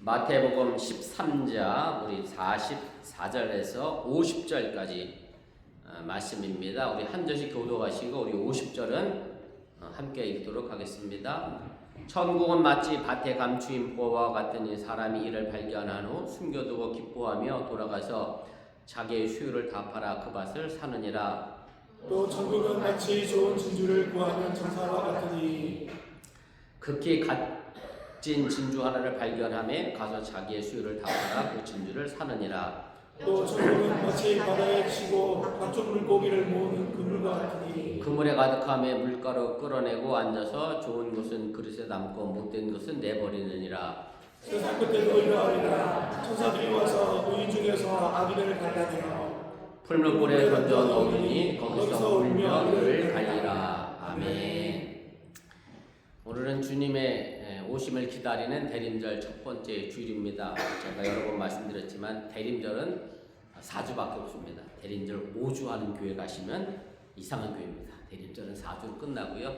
마태복음 13장 우리 44절에서 50절까지 말씀입니다. 우리 한 절씩 교독하시고 우리 50절은 함께 읽도록 하겠습니다. 천국은 마치 밭에 감추인 보화와 같으니 사람이 이를 발견한 후 숨겨두고 기뻐하며 돌아가서 자기의 수요를 다 팔아 그 밭을 사느니라. 또 천국은 마치 좋은 진주를 구하는 천사와 같으니 극히 값진 진주 하나를 발견하며 가서 자기의 수요를 다 팔아 그 진주를 사느니라. 또 천국은 마치 바다에 치고 각종 물고기를 모으는 그물과 같으니 그물에 가득함에 물가로 끌어내고 앉아서 좋은 것은 그릇에 담고 못된 것은 내버리느니라. 세상 끝에도 이러하리라. 천사들이 와서 의인 중에서 아기를 갈라내어 풀무불에 던져 넣으니 거기서 울며 이를 갈리라. 아멘. 오늘은 주님의 오심을 기다리는 대림절 첫 번째 주일입니다. 제가 여러 번 말씀드렸지만 대림절은 4주밖에 없습니다. 대림절 5주 하는 교회 가시면 이상한 교회입니다. 대림절은 4주로 끝나고요.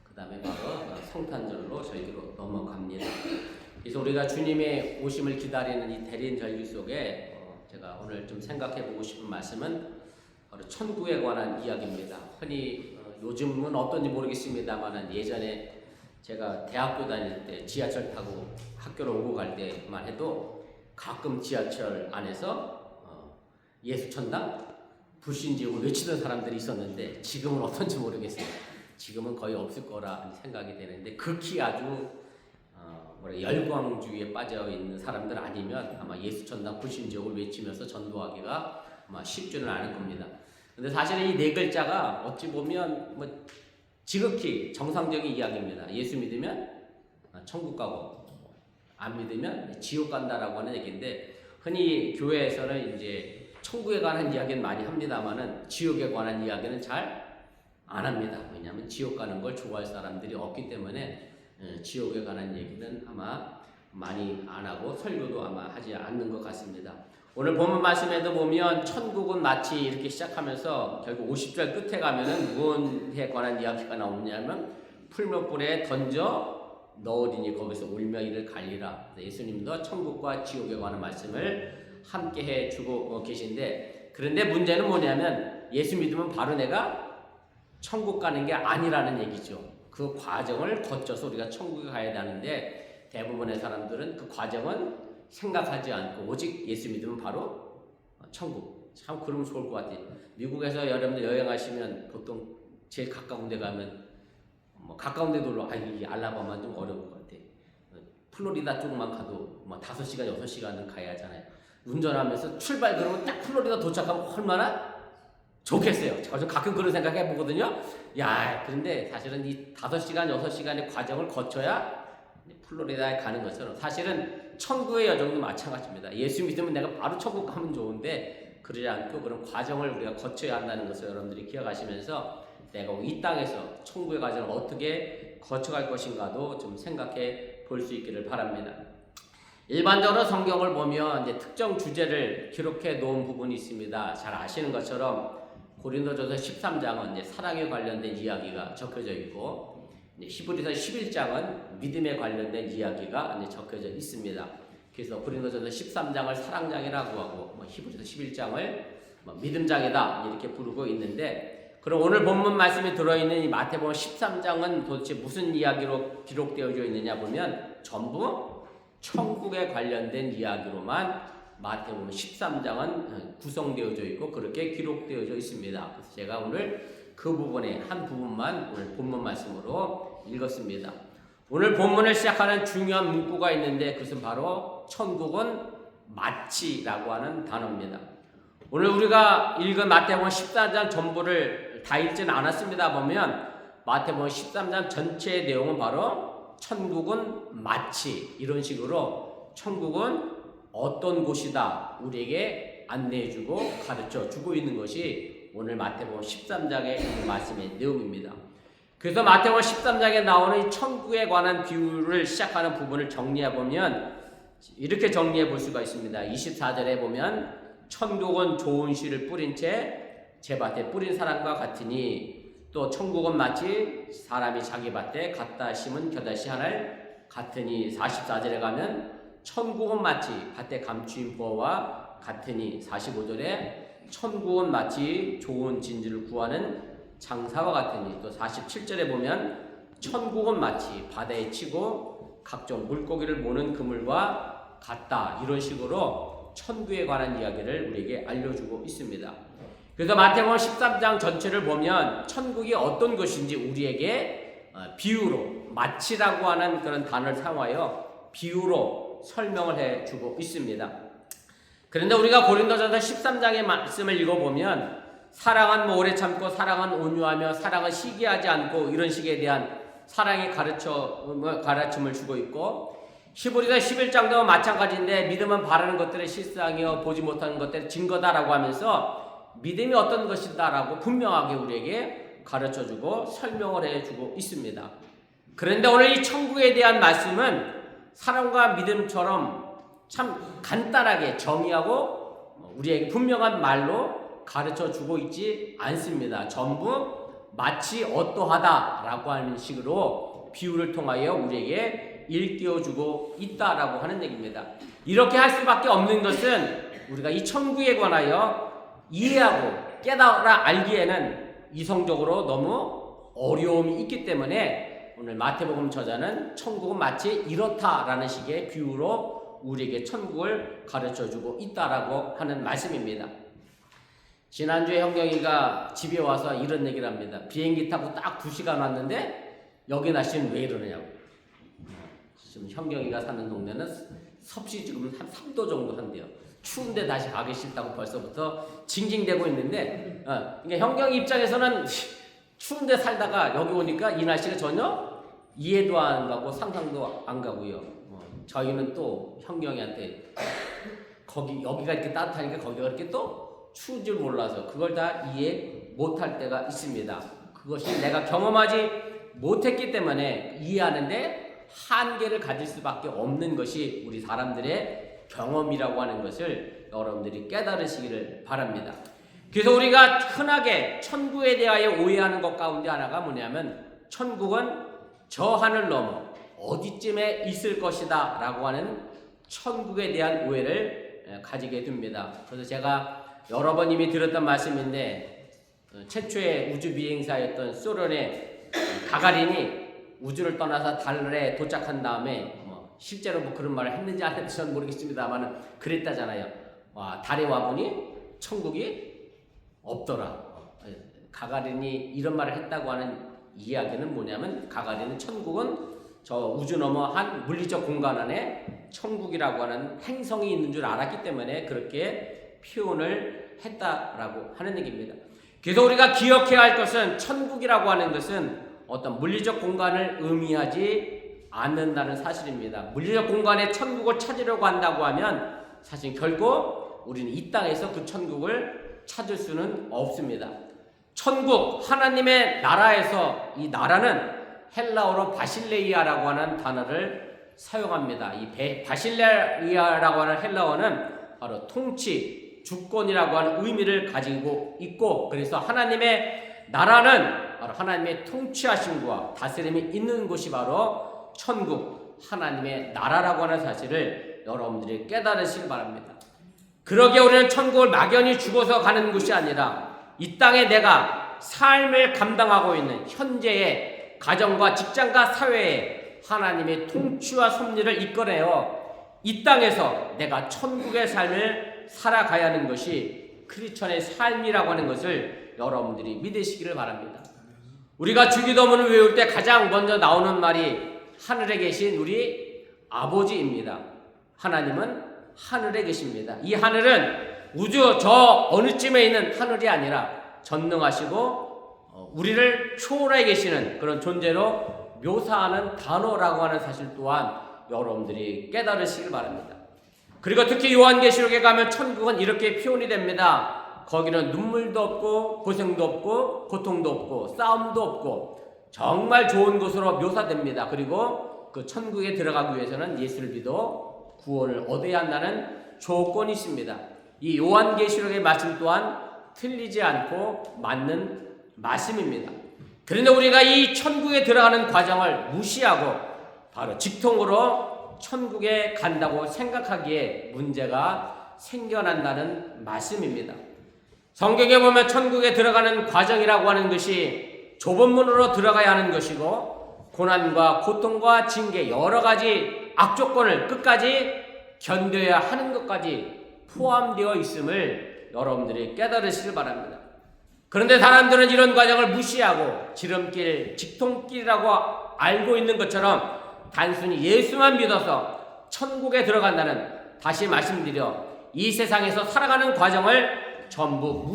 그 다음에 바로 성탄절로 절기로 넘어갑니다. 그래서 우리가 주님의 오심을 기다리는 이 대림절기 속에 제가 오늘 좀 생각해 보고 싶은 말씀은 바로 천국에 관한 이야기입니다. 흔히 요즘은 어떤지 모르겠습니다만 예전에 제가 대학교 다닐 때 지하철 타고 학교로 오고 갈 때만 해도 가끔 지하철 안에서 예수천당 불신지옥을 외치던 사람들이 있었는데 지금은 어떤지 모르겠어요. 지금은 거의 없을 거라 생각이 되는데 극히 아주 열광주의에 빠져 있는 사람들 아니면 아마 예수천당 불신지옥을 외치면서 전도하기가 아마 쉽지는 않을 겁니다. 근데 사실 이 네 글자가 어찌 보면 지극히 정상적인 이야기입니다. 예수 믿으면 천국 가고 안 믿으면 지옥 간다라고 하는 얘기인데 흔히 교회에서는 이제 천국에 관한 이야기는 많이 합니다만은 지옥에 관한 이야기는 잘 안 합니다. 왜냐하면 지옥 가는 걸 좋아할 사람들이 없기 때문에 지옥에 관한 얘기는 아마 많이 안 하고 설교도 아마 하지 않는 것 같습니다. 오늘 본문 말씀에도 보면 천국은 마치 이렇게 시작하면서 결국 50절 끝에 가면은 무엇에 관한 이야기가 나오냐면 풀무불에 던져 넣으리니 거기서 울며 이를 갈리라. 예수님도 천국과 지옥에 관한 말씀을 함께 해주고 계신데 그런데 문제는 뭐냐면 예수 믿으면 바로 내가 천국 가는 게 아니라는 얘기죠. 그 과정을 거쳐서 우리가 천국에 가야 되는데 대부분의 사람들은 그 과정은 생각하지 않고 오직 예수 믿으면 바로 천국. 참 그러면 좋을 것 같아요. 미국에서 여러분들 여행하시면 보통 제일 가까운 데 가면 가까운 데 놀러 이 알라바마는 좀 어려울 것 같아요. 플로리다 쪽만 가도 5시간 6시간은 가야 하잖아요. 운전하면서 출발 그러면 딱 플로리다 도착하면 얼마나 좋겠어요. 제가 가끔 그런 생각 해보거든요. 그런데 사실은 이 5시간, 6시간의 과정을 거쳐야 플로리다에 가는 것처럼 사실은 천국의 여정도 마찬가지입니다. 예수 믿으면 내가 바로 천국 가면 좋은데 그러지 않고 그런 과정을 우리가 거쳐야 한다는 것을 여러분들이 기억하시면서 내가 이 땅에서 천국의 과정을 어떻게 거쳐갈 것인가도 좀 생각해 볼 수 있기를 바랍니다. 일반적으로 성경을 보면 이제 특정 주제를 기록해 놓은 부분이 있습니다. 잘 아시는 것처럼 고린도전서 13장은 이제 사랑에 관련된 이야기가 적혀져 있고 히브리서 11장은 믿음에 관련된 이야기가 이제 적혀져 있습니다. 그래서 고린도전서 13장을 사랑장이라고 하고 히브리서 11장을 믿음장이다 이렇게 부르고 있는데 그럼 오늘 본문 말씀이 들어있는 이 마태복음 13장은 도대체 무슨 이야기로 기록되어져 있느냐 보면 전부 천국에 관련된 이야기로만 마태복음 13장은 구성되어져 있고 그렇게 기록되어져 있습니다. 그래서 제가 오늘 그 부분의 한 부분만 오늘 본문 말씀으로 읽었습니다. 오늘 본문을 시작하는 중요한 문구가 있는데 그것은 바로 천국은 마치라고 하는 단어입니다. 오늘 우리가 읽은 마태복음 14장 전부를 다 읽지는 않았습니다. 보면 마태복음 13장 전체의 내용은 바로 천국은 마치 이런 식으로 천국은 어떤 곳이다 우리에게 안내해주고 가르쳐주고 있는 것이 오늘 마태복음 13장의 말씀의 내용입니다. 그래서 마태복음 13장에 나오는 이 천국에 관한 비유를 시작하는 부분을 정리해보면 이렇게 정리해 볼 수가 있습니다. 24절에 보면 천국은 좋은 씨를 뿌린 채 제 밭에 뿌린 사람과 같으니 또 천국은 마치 사람이 자기 밭에 갖다 심은 겨자씨 하나를 같으니 44절에 가면 천국은 마치 밭에 감추인 보와 같으니 45절에 천국은 마치 좋은 진주를 구하는 장사와 같으니 또 47절에 보면 천국은 마치 바다에 치고 각종 물고기를 모는 그물과 같다. 이런 식으로 천국에 관한 이야기를 우리에게 알려주고 있습니다. 그래서 마태복음 13장 전체를 보면 천국이 어떤 것인지 우리에게 비유로 마치라고 하는 그런 단어를 사용하여 비유로 설명을 해주고 있습니다. 그런데 우리가 고린도전서 13장의 말씀을 읽어보면 사랑은 오래 참고 사랑은 온유하며 사랑은 시기하지 않고 이런 식에 대한 사랑의 가르침을 주고 있고 히브리서 11장도 마찬가지인데 믿음은 바라는 것들의 실상이요 보지 못하는 것들의 증거다라고 하면서 믿음이 어떤 것이다라고 분명하게 우리에게 가르쳐주고 설명을 해주고 있습니다. 그런데 오늘 이 천국에 대한 말씀은 사랑과 믿음처럼 참 간단하게 정의하고 우리에게 분명한 말로 가르쳐주고 있지 않습니다. 전부 마치 어떠하다라고 하는 식으로 비유를 통하여 우리에게 일깨워주고 있다라고 하는 얘기입니다. 이렇게 할 수밖에 없는 것은 우리가 이 천국에 관하여 이해하고 깨달아 알기에는 이성적으로 너무 어려움이 있기 때문에 오늘 마태복음 저자는 천국은 마치 이렇다라는 식의 비유로 우리에게 천국을 가르쳐주고 있다라고 하는 말씀입니다. 지난주에 형경이가 집에 와서 이런 얘기를 합니다. 비행기 타고 딱 2시간 왔는데 여기 날씨는 왜 이러느냐고. 지금 형경이가 사는 동네는 섭씨 지금 한 3도 정도 한대요. 추운데 다시 가기 싫다고 벌써부터 징징대고 있는데 그러니까 형경이 입장에서는 추운데 살다가 여기 오니까 이 날씨가 전혀 이해도 안 가고 상상도 안 가고요. 저희는 또 형경이한테 여기가 이렇게 따뜻하니까 거기가 이렇게 또 추운 줄 몰라서 그걸 다 이해 못할 때가 있습니다. 그것이 내가 경험하지 못했기 때문에 이해하는데 한계를 가질 수밖에 없는 것이 우리 사람들의 경험이라고 하는 것을 여러분들이 깨달으시기를 바랍니다. 그래서 우리가 흔하게 천국에 대하여 오해하는 것 가운데 하나가 뭐냐면 천국은 저 하늘 넘어 어디쯤에 있을 것이다 라고 하는 천국에 대한 오해를 가지게 됩니다. 그래서 제가 여러 번 이미 들었던 말씀인데 최초의 우주 비행사였던 소련의 가가린이 우주를 떠나서 달에 도착한 다음에 실제로 뭐 그런 말을 했는지 안 했는지 저는 모르겠습니다만 그랬다잖아요. 달에 와보니 천국이 없더라. 가가린이 이런 말을 했다고 하는 이야기는 뭐냐면 가가린은 천국은 저 우주 너머 한 물리적 공간 안에 천국이라고 하는 행성이 있는 줄 알았기 때문에 그렇게 표현을 했다라고 하는 얘기입니다. 그래서 우리가 기억해야 할 것은 천국이라고 하는 것은 어떤 물리적 공간을 의미하지 않는다는 사실입니다. 물리적 공간에 천국을 찾으려고 한다고 하면 사실 결국 우리는 이 땅에서 그 천국을 찾을 수는 없습니다. 천국, 하나님의 나라에서 이 나라는 헬라어로 바실레이아라고 하는 단어를 사용합니다. 이 바실레이아라고 하는 헬라어는 바로 통치, 주권이라고 하는 의미를 가지고 있고 그래서 하나님의 나라는 바로 하나님의 통치하심과 다스림이 있는 곳이 바로 천국, 하나님의 나라라고 하는 사실을 여러분들이 깨달으시기 바랍니다. 그러기에 우리는 천국을 막연히 죽어서 가는 것이 아니라 이 땅에 내가 삶을 감당하고 있는 현재의 가정과 직장과 사회에 하나님의 통치와 섭리를 이끌어내어 이 땅에서 내가 천국의 삶을 살아가야 하는 것이 크리스천의 삶이라고 하는 것을 여러분들이 믿으시기를 바랍니다. 우리가 주기도문을 외울 때 가장 먼저 나오는 말이 하늘에 계신 우리 아버지입니다. 하나님은 하늘에 계십니다. 이 하늘은 우주 저 어느 쯤에 있는 하늘이 아니라 전능하시고 우리를 초월해 계시는 그런 존재로 묘사하는 단어라고 하는 사실 또한 여러분들이 깨달으시길 바랍니다. 그리고 특히 요한계시록에 가면 천국은 이렇게 표현이 됩니다. 거기는 눈물도 없고 고생도 없고 고통도 없고 싸움도 없고 정말 좋은 곳으로 묘사됩니다. 그리고 그 천국에 들어가기 위해서는 예수를 믿어 구원을 얻어야 한다는 조건이 있습니다. 이 요한계시록의 말씀 또한 틀리지 않고 맞는 말씀입니다. 그런데 우리가 이 천국에 들어가는 과정을 무시하고 바로 직통으로 천국에 간다고 생각하기에 문제가 생겨난다는 말씀입니다. 성경에 보면 천국에 들어가는 과정이라고 하는 것이 좁은 문으로 들어가야 하는 것이고 고난과 고통과 징계 여러 가지 악조건을 끝까지 견뎌야 하는 것까지 포함되어 있음을 여러분들이 깨달으시길 바랍니다. 그런데 사람들은 이런 과정을 무시하고 지름길, 직통길이라고 알고 있는 것처럼 단순히 예수만 믿어서 천국에 들어간다는, 다시 말씀드려 이 세상에서 살아가는 과정을 전부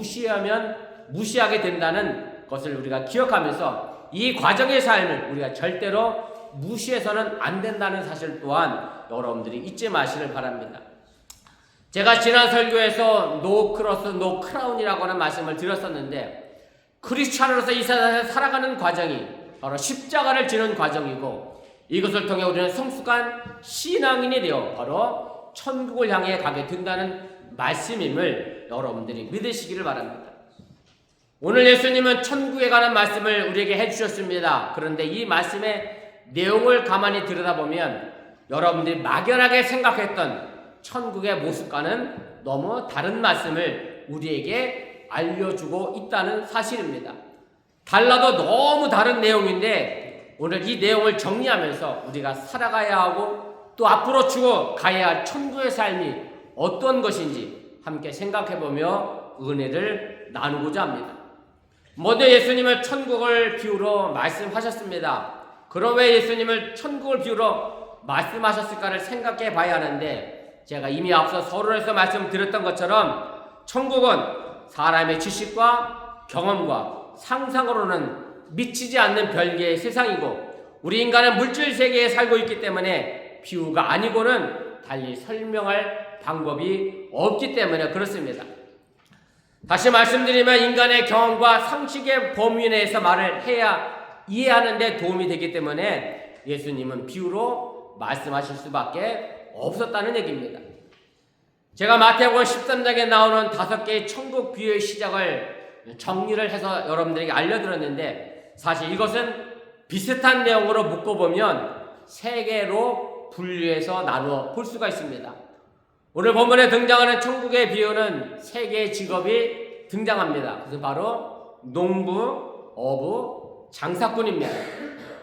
무시하게 된다는 것을 우리가 기억하면서 이 과정의 삶을 우리가 절대로 무시해서는 안 된다는 사실 또한 여러분들이 잊지 마시길 바랍니다. 제가 지난 설교에서 노 크로스 노 크라운이라고 하는 말씀을 드렸었는데, 크리스찬으로서 이 세상에서 살아가는 과정이 바로 십자가를 지는 과정이고, 이것을 통해 우리는 성숙한 신앙인이 되어 바로 천국을 향해 가게 된다는 말씀임을 여러분들이 믿으시기를 바랍니다. 오늘 예수님은 천국에 가는 말씀을 우리에게 해주셨습니다. 그런데 이 말씀의 내용을 가만히 들여다보면 여러분들이 막연하게 생각했던 천국의 모습과는 너무 다른 말씀을 우리에게 알려주고 있다는 사실입니다. 달라도 너무 다른 내용인데 오늘 이 내용을 정리하면서 우리가 살아가야 하고 또 앞으로 죽어가야 할 천국의 삶이 어떤 것인지 함께 생각해보며 은혜를 나누고자 합니다. 먼저 예수님을 천국을 비유로 말씀하셨습니다. 그럼 왜 예수님을 천국을 비유로 말씀하셨을까를 생각해 봐야 하는데, 제가 이미 앞서 서론에서 말씀드렸던 것처럼 천국은 사람의 지식과 경험과 상상으로는 미치지 않는 별개의 세상이고, 우리 인간은 물질 세계에 살고 있기 때문에 비유가 아니고는 달리 설명할 방법이 없기 때문에 그렇습니다. 다시 말씀드리면 인간의 경험과 상식의 범위 내에서 말을 해야 이해하는 데 도움이 되기 때문에 예수님은 비유로 말씀하실 수밖에 없었다는 얘기입니다. 제가 마태복음 13장에 나오는 5개의 천국 비유의 시작을 정리를 해서 여러분들에게 알려드렸는데, 사실 이것은 비슷한 내용으로 묶어보면 3개로 분류해서 나누어 볼 수가 있습니다. 오늘 본문에 등장하는 천국의 비유는 3개의 직업이 등장합니다. 그래서 바로 농부, 어부, 장사꾼입니다.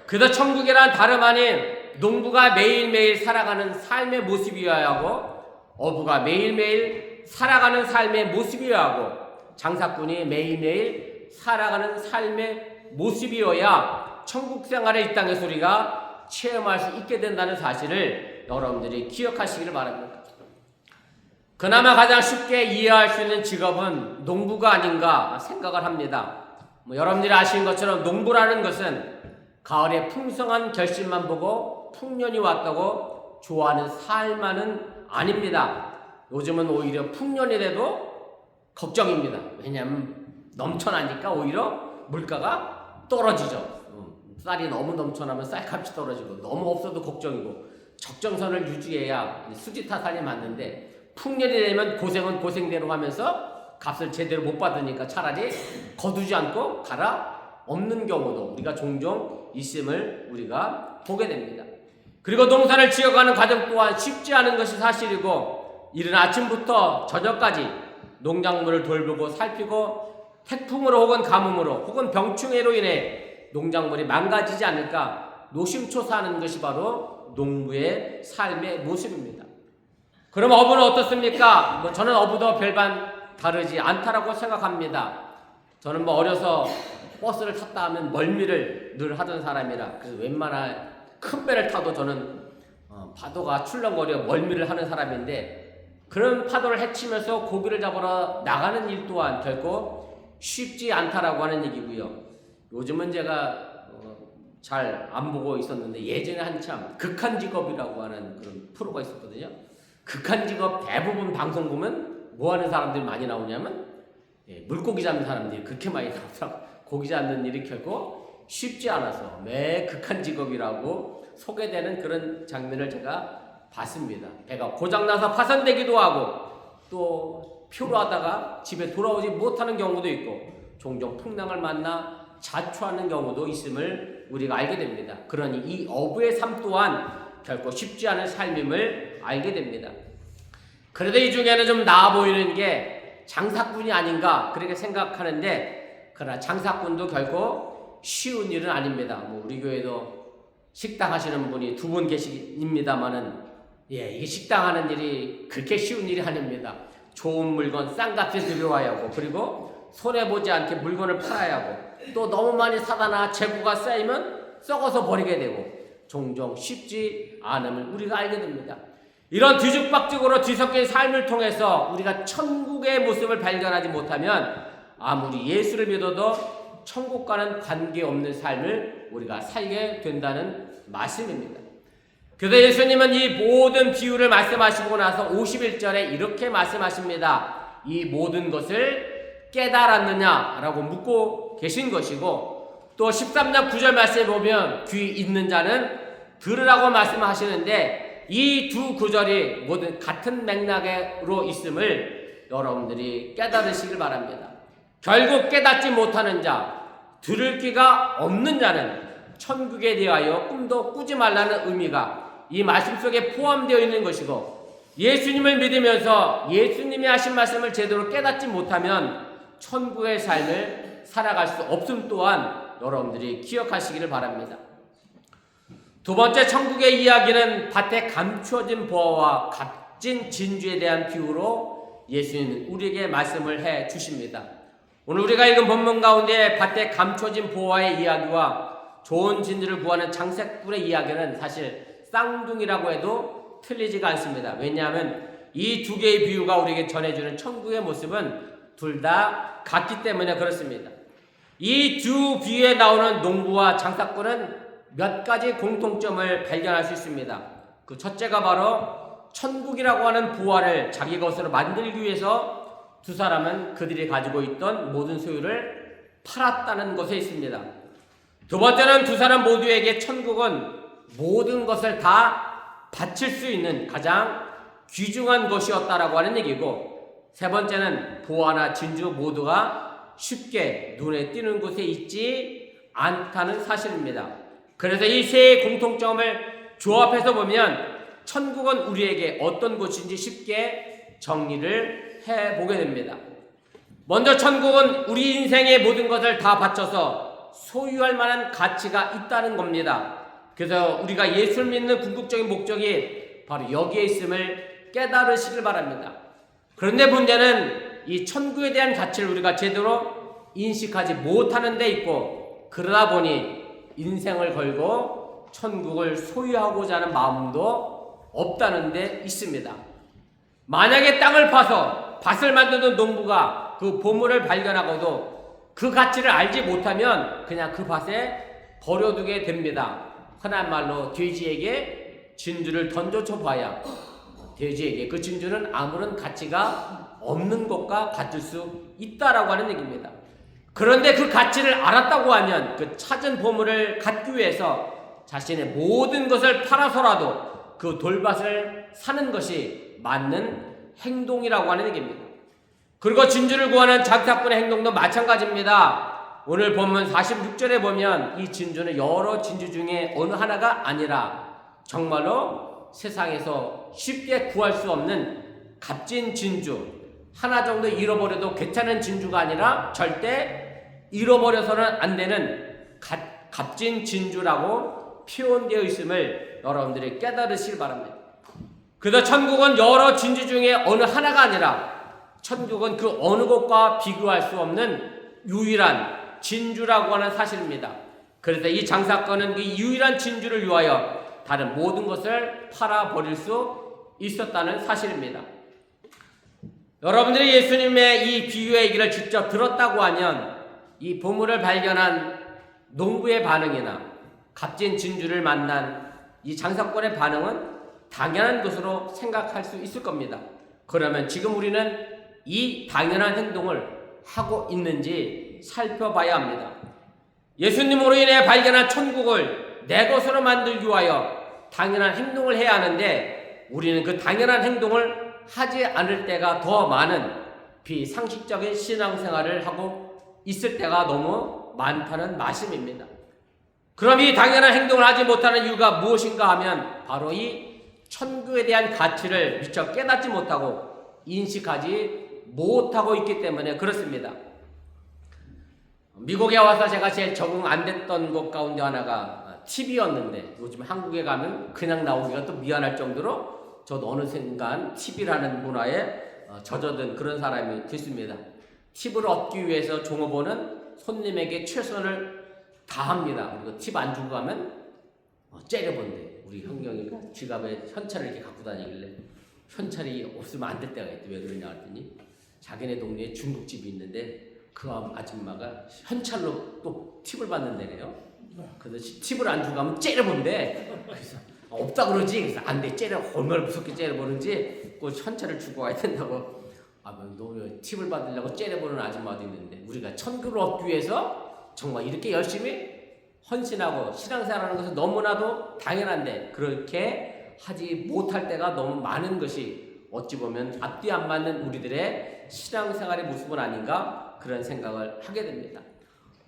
그래서 천국이란 다름 아닌 농부가 매일매일 살아가는 삶의 모습이어야 하고, 어부가 매일매일 살아가는 삶의 모습이어야 하고, 장사꾼이 매일매일 살아가는 삶의 모습이어야 천국 생활의 이 땅에서 우리가 체험할 수 있게 된다는 사실을 여러분들이 기억하시기를 바랍니다. 그나마 가장 쉽게 이해할 수 있는 직업은 농부가 아닌가 생각을 합니다. 여러분들이 아시는 것처럼 농부라는 것은 가을에 풍성한 결실만 보고 풍년이 왔다고 좋아하는 삶만은 아닙니다. 요즘은 오히려 풍년이 돼도 걱정입니다. 왜냐하면 넘쳐나니까 오히려 물가가 떨어지죠. 쌀이 너무 넘쳐나면 쌀값이 떨어지고, 너무 없어도 걱정이고, 적정선을 유지해야 수지타산이 맞는데, 풍년이 되면 고생은 고생대로 하면서 값을 제대로 못 받으니까 차라리 거두지 않고 갈아 없는 경우도 우리가 종종 있음을 우리가 보게 됩니다. 그리고 농사를 지어가는 과정 또한 쉽지 않은 것이 사실이고, 이른 아침부터 저녁까지 농작물을 돌보고 살피고 태풍으로 혹은 가뭄으로 혹은 병충해로 인해 농작물이 망가지지 않을까 노심초사하는 것이 바로 농부의 삶의 모습입니다. 그럼 어부는 어떻습니까? 저는 어부도 별반 다르지 않다라고 생각합니다. 저는 어려서 버스를 탔다 하면 멀미를 늘 하던 사람이라, 그래서 웬만한 큰 배를 타도 저는 파도가 출렁거려 멀미를 하는 사람인데, 그런 파도를 헤치면서 고기를 잡으러 나가는 일 또한 결코 쉽지 않다라고 하는 얘기고요. 요즘은 제가 잘 안 보고 있었는데, 예전에 한참 극한 직업이라고 하는 그런 프로가 있었거든요. 극한 직업 대부분 방송 보면 뭐 하는 사람들이 많이 나오냐면 물고기 잡는 사람들이 그렇게 많이 나오더라고요. 고기 잡는 일이 결코 쉽지 않아서 매 극한 직업이라고 소개되는 그런 장면을 제가 봤습니다. 배가 고장나서 파손되기도 하고, 또 표로하다가 집에 돌아오지 못하는 경우도 있고, 종종 풍랑을 만나 자초하는 경우도 있음을 우리가 알게 됩니다. 그러니 이 어부의 삶 또한 결코 쉽지 않은 삶임을 알게 됩니다. 그래도 이 중에는 좀 나아 보이는 게 장사꾼이 아닌가 그렇게 생각하는데, 그러나 장사꾼도 결코 쉬운 일은 아닙니다. 우리 교회도 식당 하시는 분이 2분 계십니다만은, 이게 식당 하는 일이 그렇게 쉬운 일이 아닙니다. 좋은 물건 싼 값에 들여와야 하고, 그리고 손해보지 않게 물건을 팔아야 하고, 또 너무 많이 사다나 재고가 쌓이면 썩어서 버리게 되고, 종종 쉽지 않음을 우리가 알게 됩니다. 이런 뒤죽박죽으로 뒤섞인 삶을 통해서 우리가 천국의 모습을 발견하지 못하면 아무리 예수를 믿어도 천국과는 관계없는 삶을 우리가 살게 된다는 말씀입니다. 그래서 예수님은 이 모든 비유를 말씀하시고 나서 51절에 이렇게 말씀하십니다. 이 모든 것을 깨달았느냐라고 묻고 계신 것이고, 또 13장 9절 말씀에 보면 귀 있는 자는 들으라고 말씀하시는데, 이 두 구절이 모두 같은 맥락으로 있음을 여러분들이 깨달으시길 바랍니다. 결국 깨닫지 못하는 자, 들을 귀가 없는 자는 천국에 대하여 꿈도 꾸지 말라는 의미가 이 말씀 속에 포함되어 있는 것이고, 예수님을 믿으면서 예수님이 하신 말씀을 제대로 깨닫지 못하면 천국의 삶을 살아갈 수 없음 또한 여러분들이 기억하시기를 바랍니다. 두 번째 천국의 이야기는 밭에 감추어진 보화와 값진 진주에 대한 비유로 예수님은 우리에게 말씀을 해 주십니다. 오늘 우리가 읽은 본문 가운데 밭에 감춰진 보화의 이야기와 좋은 진주를 구하는 장사꾼의 이야기는 사실 쌍둥이라고 해도 틀리지가 않습니다. 왜냐하면 이 두 개의 비유가 우리에게 전해주는 천국의 모습은 둘 다 같기 때문에 그렇습니다. 이 두 비유에 나오는 농부와 장사꾼은 몇 가지 공통점을 발견할 수 있습니다. 그 첫째가 바로 천국이라고 하는 보화를 자기 것으로 만들기 위해서 두 사람은 그들이 가지고 있던 모든 소유를 팔았다는 것에 있습니다. 두 번째는 두 사람 모두에게 천국은 모든 것을 다 바칠 수 있는 가장 귀중한 것이었다라고 하는 얘기고, 세 번째는 보화나 진주 모두가 쉽게 눈에 띄는 곳에 있지 않다는 사실입니다. 그래서 이 세 공통점을 조합해서 보면 천국은 우리에게 어떤 곳인지 쉽게 정리를 해보게 됩니다. 먼저 천국은 우리 인생의 모든 것을 다 바쳐서 소유할 만한 가치가 있다는 겁니다. 그래서 우리가 예수를 믿는 궁극적인 목적이 바로 여기에 있음을 깨달으시길 바랍니다. 그런데 문제는 이 천국에 대한 가치를 우리가 제대로 인식하지 못하는 데 있고, 그러다 보니 인생을 걸고 천국을 소유하고자 하는 마음도 없다는 데 있습니다. 만약에 땅을 파서 밭을 만드는 농부가 그 보물을 발견하고도 그 가치를 알지 못하면 그냥 그 밭에 버려두게 됩니다. 흔한 말로 돼지에게 진주를 던져줘 봐야 돼지에게 그 진주는 아무런 가치가 없는 것과 같을 수 있다라고 하는 얘기입니다. 그런데 그 가치를 알았다고 하면 그 찾은 보물을 갖기 위해서 자신의 모든 것을 팔아서라도 그 돌밭을 사는 것이 맞는 행동이라고 하는 얘기입니다. 그리고 진주를 구하는 장사꾼의 행동도 마찬가지입니다. 오늘 본문 46절에 보면 이 진주는 여러 진주 중에 어느 하나가 아니라 정말로 세상에서 쉽게 구할 수 없는 값진 진주, 하나 정도 잃어버려도 괜찮은 진주가 아니라 절대 잃어버려서는 안 되는 값진 진주라고 표현되어 있음을 여러분들이 깨달으시길 바랍니다. 그래서 천국은 여러 진주 중에 어느 하나가 아니라 천국은 그 어느 곳과 비교할 수 없는 유일한 진주라고 하는 사실입니다. 그래서 이 장사꾼은 그 유일한 진주를 위하여 다른 모든 것을 팔아버릴 수 있었다는 사실입니다. 여러분들이 예수님의 이 비유의 얘기를 직접 들었다고 하면 이 보물을 발견한 농부의 반응이나 값진 진주를 만난 이 장사꾼의 반응은 당연한 것으로 생각할 수 있을 겁니다. 그러면 지금 우리는 이 당연한 행동을 하고 있는지 살펴봐야 합니다. 예수님으로 인해 발견한 천국을 내 것으로 만들기 위하여 당연한 행동을 해야 하는데, 우리는 그 당연한 행동을 하지 않을 때가 더 많은 비상식적인 신앙생활을 하고 있을 때가 너무 많다는 말씀입니다. 그럼 이 당연한 행동을 하지 못하는 이유가 무엇인가 하면 바로 이 천국에 대한 가치를 미처 깨닫지 못하고 인식하지 못하고 있기 때문에 그렇습니다. 미국에 와서 제가 제일 적응 안 됐던 것 가운데 하나가 TV였는데 요즘 한국에 가면 그냥 나오기가 또 미안할 정도로 저도 어느 순간 TV라는 문화에 젖어든 그런 사람이 됐습니다. 팁을 얻기 위해서 종업원은 손님에게 최선을 다합니다. 그리고 팁 안 주고 가면 째려본대. 우리 형경이 지갑에 현찰을 이렇게 갖고 다니길래 현찰이 없으면 안 될 때가 있대. 왜 그러냐 했더니 자기네 동네에 중국집이 있는데 그 아줌마가 현찰로 또 팁을 받는다네요. 그래서 팁을 안 주고 가면 째려본대. 그래서 없다 그러지. 그래서 안 돼. 얼마나 무섭게 째려보는지 꼭 현찰을 주고 와야 된다고. 너 팁을 받으려고 째려보는 아줌마도 있는데 우리가 천국을 얻기 위해서 정말 이렇게 열심히 헌신하고 신앙생활하는 것은 너무나도 당연한데 그렇게 하지 못할 때가 너무 많은 것이 어찌 보면 앞뒤 안 맞는 우리들의 신앙생활의 모습은 아닌가 그런 생각을 하게 됩니다.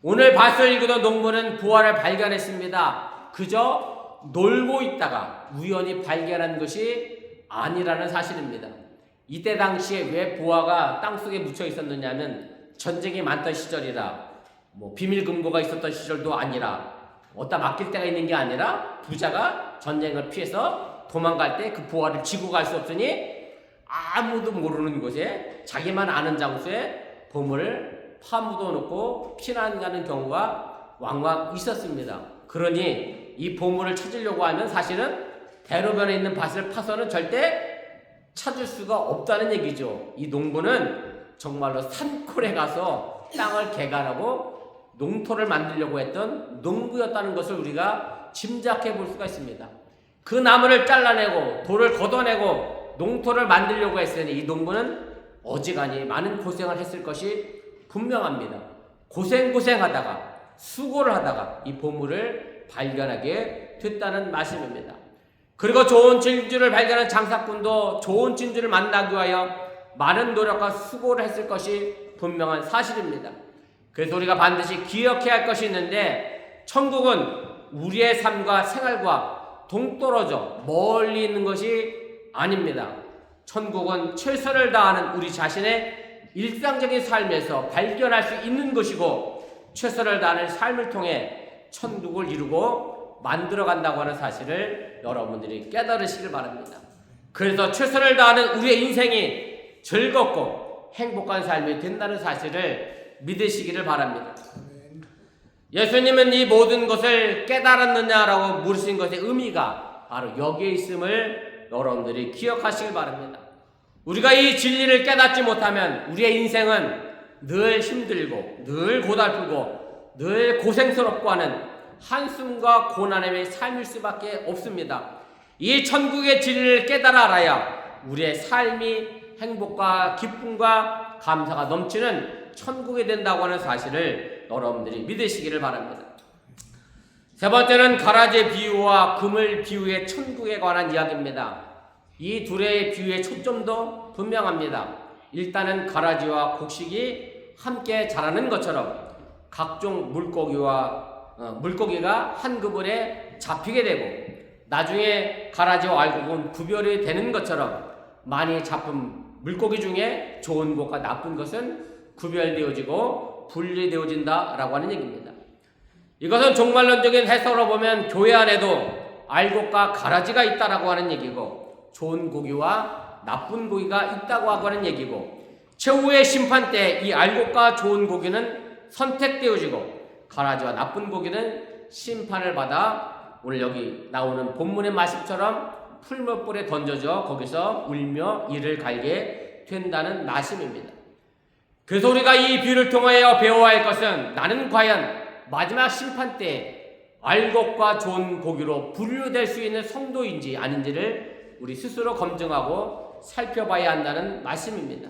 오늘 봤을 읽은 농부는 부활을 발견했습니다. 그저 놀고 있다가 우연히 발견한 것이 아니라는 사실입니다. 이때 당시에 왜 부화가 땅속에 묻혀 있었느냐면 전쟁이 많던 시절이라 비밀 금고가 있었던 시절도 아니라 어디다 맡길 데가 있는 게 아니라 부자가 전쟁을 피해서 도망갈 때 그 부화를 지고 갈 수 없으니 아무도 모르는 곳에 자기만 아는 장소에 보물을 파묻어 놓고 피난 가는 경우가 왕왕 있었습니다. 그러니 이 보물을 찾으려고 하면 사실은 대로변에 있는 밭을 파서는 절대 찾을 수가 없다는 얘기죠. 이 농부는 정말로 산골에 가서 땅을 개간하고 농토를 만들려고 했던 농부였다는 것을 우리가 짐작해 볼 수가 있습니다. 그 나무를 잘라내고 돌을 걷어내고 농토를 만들려고 했으니 이 농부는 어지간히 많은 고생을 했을 것이 분명합니다. 고생하다가 수고를 하다가 이 보물을 발견하게 됐다는 말씀입니다. 그리고 좋은 진주를 발견한 장사꾼도 좋은 진주를 만나기 위하여 많은 노력과 수고를 했을 것이 분명한 사실입니다. 그래서 우리가 반드시 기억해야 할 것이 있는데 천국은 우리의 삶과 생활과 동떨어져 멀리 있는 것이 아닙니다. 천국은 최선을 다하는 우리 자신의 일상적인 삶에서 발견할 수 있는 것이고 최선을 다하는 삶을 통해 천국을 이루고 만들어간다고 하는 사실을 여러분들이 깨달으시길 바랍니다. 그래서 최선을 다하는 우리의 인생이 즐겁고 행복한 삶이 된다는 사실을 믿으시기를 바랍니다. 예수님은 이 모든 것을 깨달았느냐라고 물으신 것의 의미가 바로 여기에 있음을 여러분들이 기억하시길 바랍니다. 우리가 이 진리를 깨닫지 못하면 우리의 인생은 늘 힘들고 늘 고달프고 늘 고생스럽고 하는 한숨과 고난의 삶일 수밖에 없습니다. 이 천국의 진리를 깨달아 알아야 우리의 삶이 행복과 기쁨과 감사가 넘치는 천국이 된다고 하는 사실을 여러분들이 믿으시기를 바랍니다. 세 번째는 가라지의 비유와 그물 비유의 천국에 관한 이야기입니다. 이 둘의 비유의 초점도 분명합니다. 일단은 가라지와 곡식이 함께 자라는 것처럼 각종 물고기가 한 그물에 잡히게 되고 나중에 가라지와 알곡은 구별이 되는 것처럼 많이 잡힌 물고기 중에 좋은 것과 나쁜 것은 구별되어지고 분리되어진다라고 하는 얘기입니다. 이것은 종말론적인 해석으로 보면 교회 안에도 알곡과 가라지가 있다라고 하는 얘기고 좋은 고기와 나쁜 고기가 있다고 하는 얘기고 최후의 심판 때 이 알곡과 좋은 고기는 선택되어지고 가라지와 나쁜 고기는 심판을 받아 오늘 여기 나오는 본문의 말씀처럼 풀무불에 던져져 거기서 울며 이를 갈게 된다는 말씀입니다. 그래서 우리가 이 비유를 통하여 배워야 할 것은 나는 과연 마지막 심판 때 알곡과 좋은 고기로 분류될 수 있는 성도인지 아닌지를 우리 스스로 검증하고 살펴봐야 한다는 말씀입니다.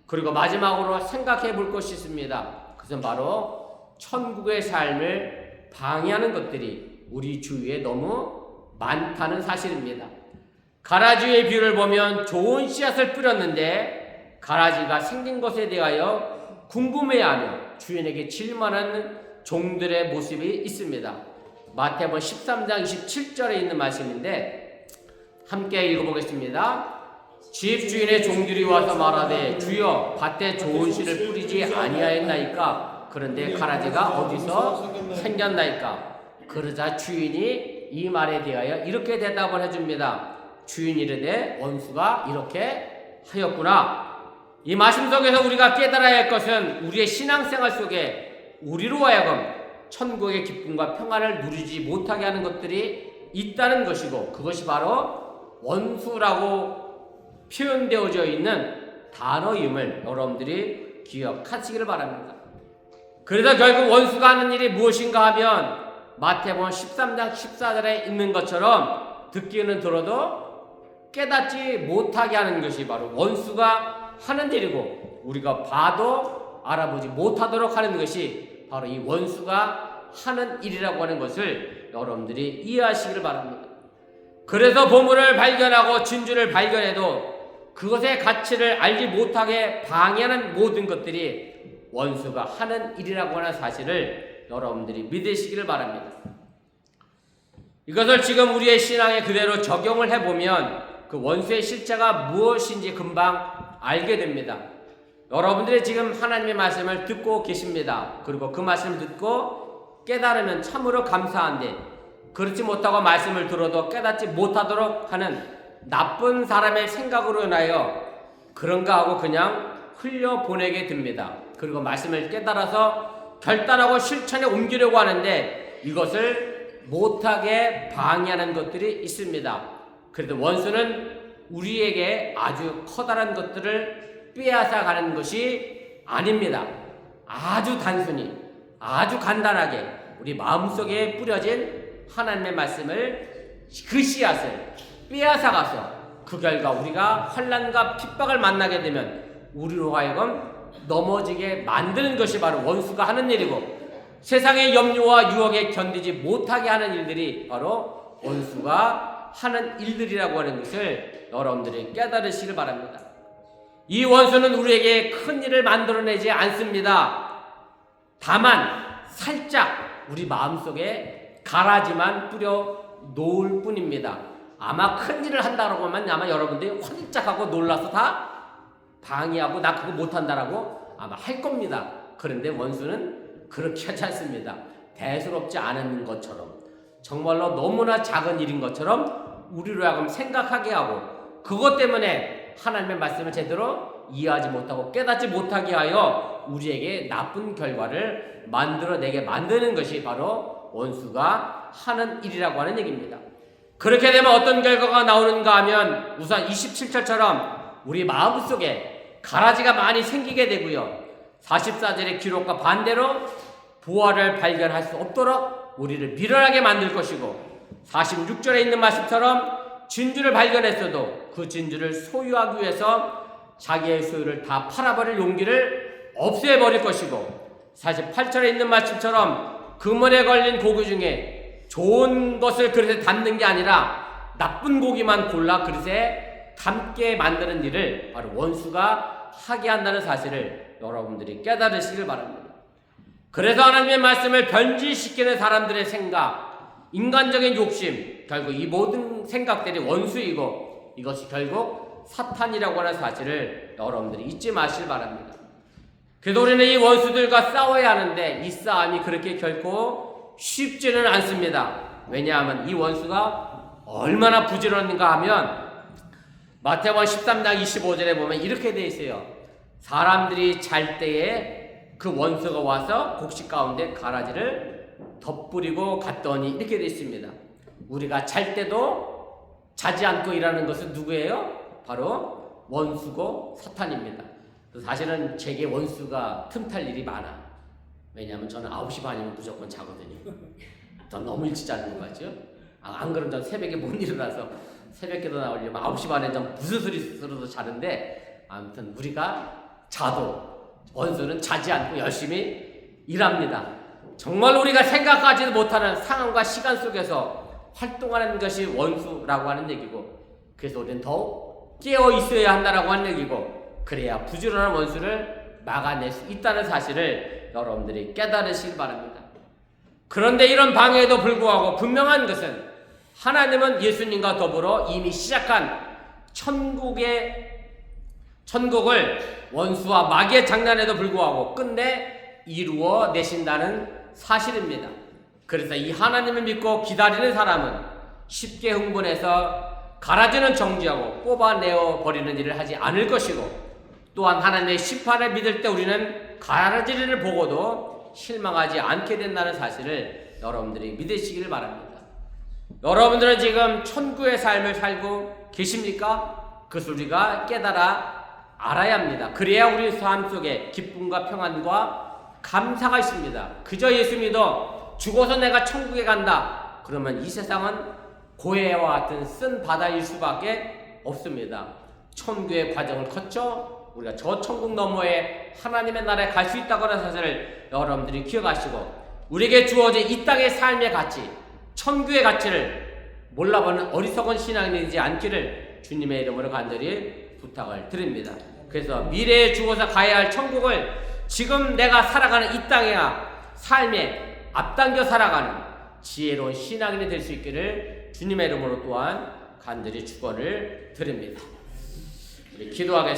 그리고 마지막으로 생각해 볼 것이 있습니다. 그것은 바로 천국의 삶을 방해하는 것들이 우리 주위에 너무 많다는 사실입니다. 가라지의 비유를 보면 좋은 씨앗을 뿌렸는데 가라지가 생긴 것에 대하여 궁금해하며 주인에게 질문하는 종들의 모습이 있습니다. 마태복음 13장 27절에 있는 말씀인데 함께 읽어보겠습니다. 집주인의 종들이 와서 말하되 주여 밭에 좋은 씨를 뿌리지 아니하였나이까? 그런데 가라지가 어디서 생겼나이까? 그러자 주인이 이 말에 대하여 이렇게 대답을 해줍니다. 주인이 이르되 원수가 이렇게 하였구나. 이 말씀 속에서 우리가 깨달아야 할 것은 우리의 신앙생활 속에 우리로 하여금 천국의 기쁨과 평안을 누리지 못하게 하는 것들이 있다는 것이고, 그것이 바로 원수라고 표현되어져 있는 단어임을 여러분들이 기억하시기를 바랍니다. 그래서 결국 원수가 하는 일이 무엇인가 하면 마태복음 13장 14절에 있는 것처럼 듣기는 들어도 깨닫지 못하게 하는 것이 바로 원수가 하는 일이고, 우리가 봐도 알아보지 못하도록 하는 것이 바로 이 원수가 하는 일이라고 하는 것을 여러분들이 이해하시기를 바랍니다. 그래서 보물을 발견하고 진주를 발견해도 그것의 가치를 알지 못하게 방해하는 모든 것들이 원수가 하는 일이라고 하는 사실을 여러분들이 믿으시기를 바랍니다. 이것을 지금 우리의 신앙에 그대로 적용을 해보면 그 원수의 실체가 무엇인지 금방 알게 됩니다. 여러분들이 지금 하나님의 말씀을 듣고 계십니다. 그리고 그 말씀을 듣고 깨달으면 참으로 감사한데, 그렇지 못하고 말씀을 들어도 깨닫지 못하도록 하는 나쁜 사람의 생각으로 인하여 그런가 하고 그냥 흘려보내게 됩니다. 그리고 말씀을 깨달아서 결단하고 실천에 옮기려고 하는데 이것을 못하게 방해하는 것들이 있습니다. 그래도 원수는 우리에게 아주 커다란 것들을 빼앗아 가는 것이 아닙니다. 아주 단순히, 아주 간단하게 우리 마음속에 뿌려진 하나님의 말씀을, 그 씨앗을 빼앗아 가서 그 결과 우리가 환난과 핍박을 만나게 되면 우리로 하여금 넘어지게 만드는 것이 바로 원수가 하는 일이고, 세상의 염려와 유혹에 견디지 못하게 하는 일들이 바로 원수가 하는 일들이라고 하는 것을 여러분들이 깨달으시길 바랍니다. 이 원수는 우리에게 큰 일을 만들어내지 않습니다. 다만 살짝 우리 마음속에 가라지만 뿌려 놓을 뿐입니다. 아마 큰 일을 한다고 하면 아마 여러분들이 화들짝하고 놀라서 다 방해하고 나 그거 못한다라고 아마 할 겁니다. 그런데 원수는 그렇게 하지 않습니다. 대수롭지 않은 것처럼, 정말로 너무나 작은 일인 것처럼 우리로 하여금 생각하게 하고, 그것 때문에 하나님의 말씀을 제대로 이해하지 못하고 깨닫지 못하게 하여 우리에게 나쁜 결과를 만들어내게 만드는 것이 바로 원수가 하는 일이라고 하는 얘기입니다. 그렇게 되면 어떤 결과가 나오는가 하면 우선 27절처럼 우리 마음속에 가라지가 많이 생기게 되고요, 44절의 기록과 반대로 부활을 발견할 수 없도록 우리를 미련하게 만들 것이고, 46절에 있는 말씀처럼 진주를 발견했어도 그 진주를 소유하기 위해서 자기의 소유를 다 팔아버릴 용기를 없애버릴 것이고, 48절에 있는 말씀처럼 금원에 걸린 고기 중에 좋은 것을 그릇에 담는 게 아니라 나쁜 고기만 골라 그릇에 담게 만드는 일을 바로 원수가 하게 한다는 사실을 여러분들이 깨달으시길 바랍니다. 그래서 하나님의 말씀을 변질시키는 사람들의 생각, 인간적인 욕심, 결국 이 모든 생각들이 원수이고 이것이 결국 사탄이라고 하는 사실을 여러분들이 잊지 마시길 바랍니다. 그래도 우리는 이 원수들과 싸워야 하는데 이 싸움이 그렇게 결코 쉽지는 않습니다. 왜냐하면 이 원수가 얼마나 부지런한가 하면 마태복음 13장 25절에 보면 이렇게 되어 있어요. 사람들이 잘 때에 그 원수가 와서 곡식 가운데 가라지를 덧뿌리고 갔더니 이렇게 되어 있습니다. 우리가 잘 때도 자지 않고 일하는 것은 누구예요? 바로 원수고 사탄입니다. 사실은 제게 원수가 틈탈 일이 많아. 왜냐하면 저는 9시 반이면 무조건 자거든요. 전 너무 일찍 자는 거 같죠? 안 그러면 전 새벽에 못 일어나서 새벽기도 나오려면 9시 반에 좀 부스스리스러도 자는데, 아무튼 우리가 자도 원수는 자지 않고 열심히 일합니다. 정말 우리가 생각하지도 못하는 상황과 시간 속에서 활동하는 것이 원수라고 하는 얘기고, 그래서 우리는 더욱 깨어 있어야 한다라고 하는 얘기고, 그래야 부지런한 원수를 막아낼 수 있다는 사실을 여러분들이 깨달으시길 바랍니다. 그런데 이런 방해에도 불구하고 분명한 것은 하나님은 예수님과 더불어 이미 시작한 천국을 원수와 마귀의 장난에도 불구하고 끝내 이루어 내신다는 사실입니다. 그래서 이 하나님을 믿고 기다리는 사람은 쉽게 흥분해서 갈아지는 정지하고 뽑아내어 버리는 일을 하지 않을 것이고, 또한 하나님의 심판을 믿을 때 우리는 갈아질 일을 보고도 실망하지 않게 된다는 사실을 여러분들이 믿으시기를 바랍니다. 여러분들은 지금 천국의 삶을 살고 계십니까? 그것을 우리가 깨달아 알아야 합니다. 그래야 우리 삶 속에 기쁨과 평안과 감사가 있습니다. 그저 예수 믿어 죽어서 내가 천국에 간다, 그러면 이 세상은 고해와 같은 쓴 바다일 수밖에 없습니다. 천국의 과정을 거쳐 우리가 저 천국 너머에 하나님의 나라에 갈 수 있다고 하는 사실을 여러분들이 기억하시고, 우리에게 주어진 이 땅의 삶의 가치, 천국의 가치를 몰라보는 어리석은 신앙이 되지 않기를 주님의 이름으로 간절히 부탁을 드립니다. 그래서 미래에 죽어서 가야 할 천국을 지금 내가 살아가는 이 땅의 삶에 앞당겨 살아가는 지혜로운 신앙인이 될 수 있기를 주님의 이름으로 또한 간절히 축원을 드립니다. 우리 기도하겠습니다.